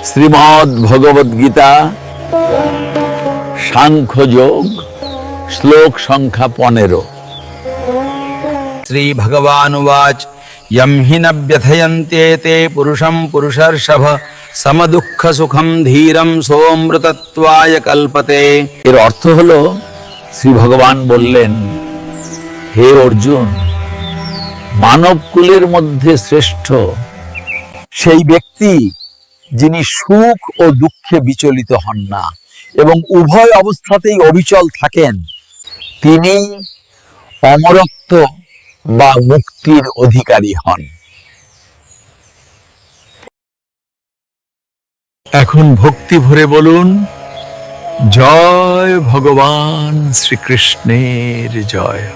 শ্রীমদ্ ভগবদ গীতা সাংখ্যযোগ শ্লোক সংখ্যা 15। শ্রী ভগবানুবাচ यं हि न व्यथयन्ते ते पुरुषं पुरुषर्षभ समदुःख सुखं धीरं सोऽमृतत्वाय कल्पते। এর অর্থ হলো, শ্রী ভগবান বললেন, হে অর্জুন, মানব কুলের মধ্যে শ্রেষ্ঠ সেই ব্যক্তি যিনি সুখ ও দুঃখে বিচলিত হন না এবং উভয় অবস্থাতেই অবিচল থাকেন, তিনি অমরত্ব বা মুক্তির অধিকারী হন। এখন ভক্তি ভরে বলুন, জয় ভগবান শ্রীকৃষ্ণের জয়।